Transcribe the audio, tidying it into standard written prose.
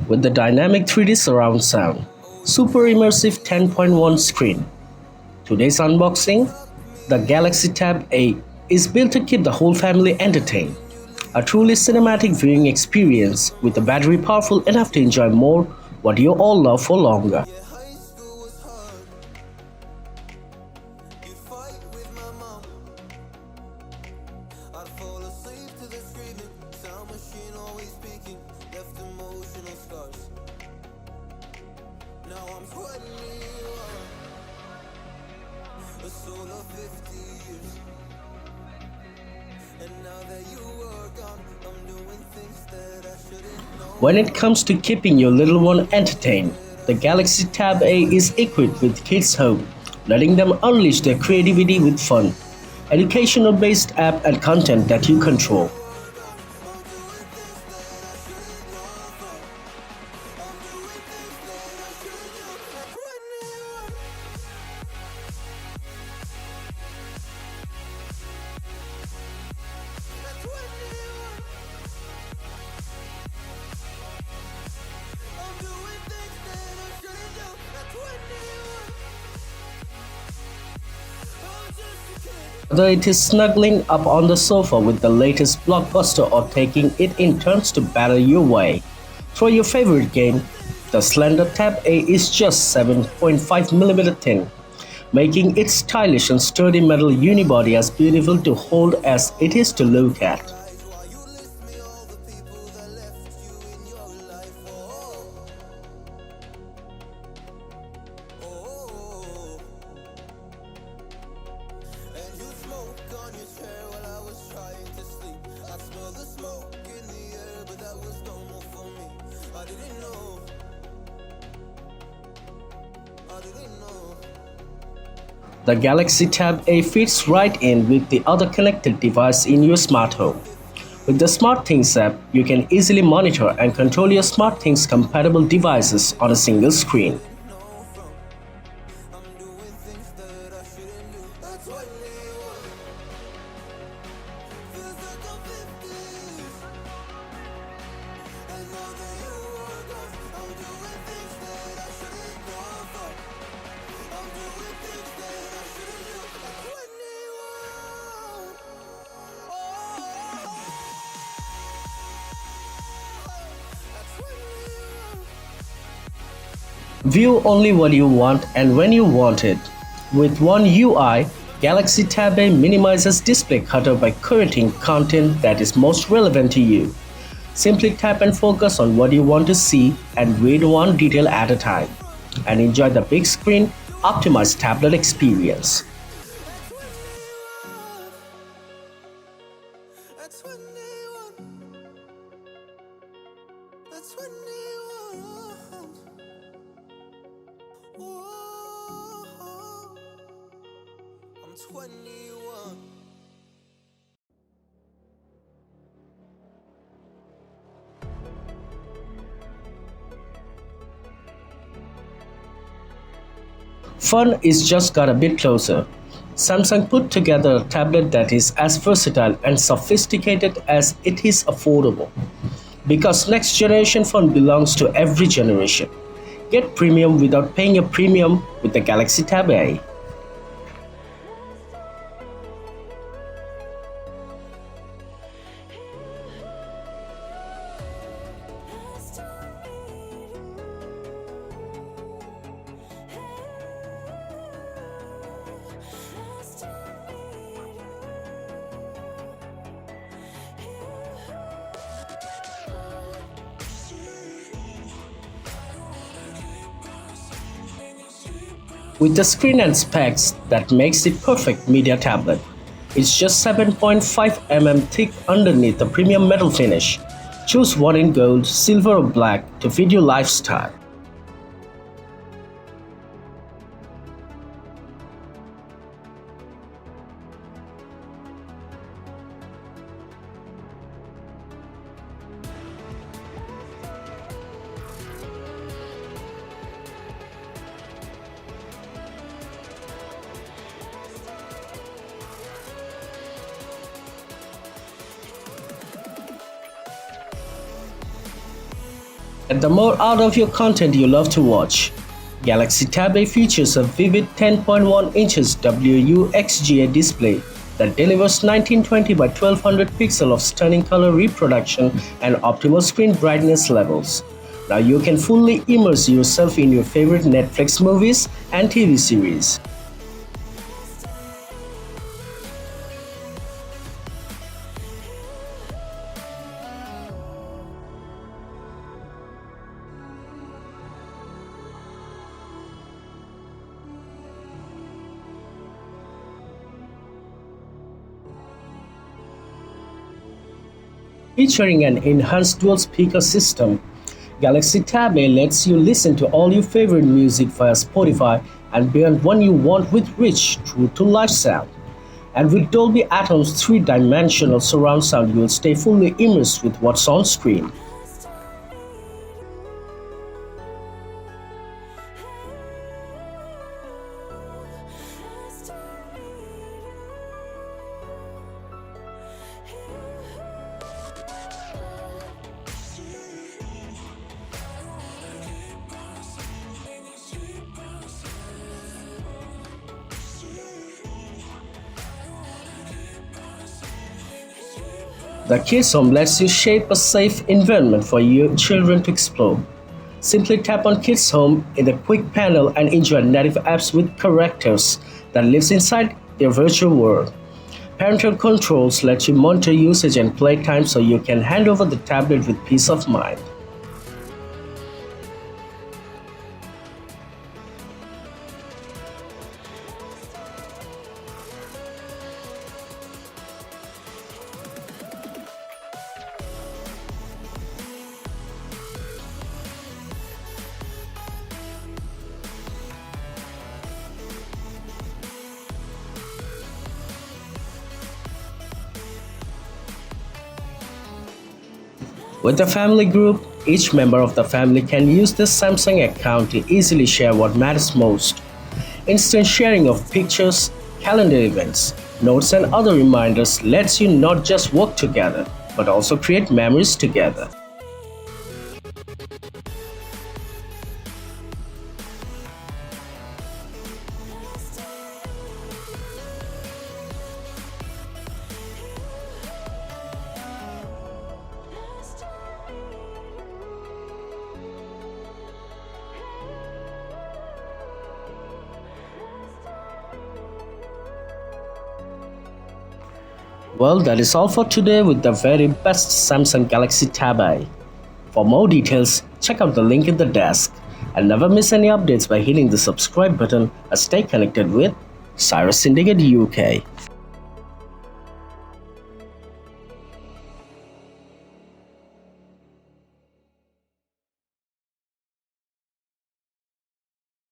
with the dynamic 3D surround sound, super immersive 10.1 screen. Today's unboxing, the Galaxy Tab A is built to keep the whole family entertained. A truly cinematic viewing experience with a battery powerful enough to enjoy more what you all love for longer. When it comes to keeping your little one entertained, the Galaxy Tab A is equipped with Kids Home, letting them unleash their creativity with fun, educational-based app and content that you control. Whether it is snuggling up on the sofa with the latest blockbuster or taking it in turns to battle your way through your favorite game, the Slender Tab A is just 7.5mm thin, making its stylish and sturdy metal unibody as beautiful to hold as it is to look at. The Galaxy Tab A fits right in with the other connected device in your smart home. With the SmartThings app, you can easily monitor and control your SmartThings compatible devices on a single screen. View only what you want and when you want it. With one UI, Galaxy Tab A minimizes display clutter by curating content that is most relevant to you. Simply tap and focus on what you want to see and read one detail at a time, and enjoy the big screen, optimized tablet experience. Fun is just got a bit closer. Samsung put together a tablet that is as versatile and sophisticated as it is affordable. Because next generation fun belongs to every generation. Get premium without paying a premium with the Galaxy Tab A. With the screen and specs that makes it perfect media tablet. It's just 7.5mm thick underneath a premium metal finish. Choose one in gold, silver or black to fit your lifestyle. Get the more out of your content you love to watch. Galaxy Tab A features a vivid 10.1 inches WUXGA display that delivers 1920 by 1200 pixel of stunning color reproduction and optimal screen brightness levels. Now you can fully immerse yourself in your favorite Netflix movies and TV series. Featuring an enhanced dual speaker system, Galaxy Tab A lets you listen to all your favorite music via Spotify and beyond when you want with rich, true to life sound. And with Dolby Atmos 3-dimensional surround sound, you'll stay fully immersed with what's on screen. The Kids Home lets you shape a safe environment for your children to explore. Simply tap on Kids Home in the quick panel and enjoy native apps with characters that lives inside their virtual world. Parental controls let you monitor usage and playtime so you can hand over the tablet with peace of mind. With the family group, each member of the family can use this Samsung account to easily share what matters most. Instant sharing of pictures, calendar events, notes, and other reminders lets you not just work together, but also create memories together. Well, that is all for today with the very best Samsung Galaxy Tab A. For more details, check out the link in the desk. And never miss any updates by hitting the subscribe button and stay connected with Cyrus Syndicate UK.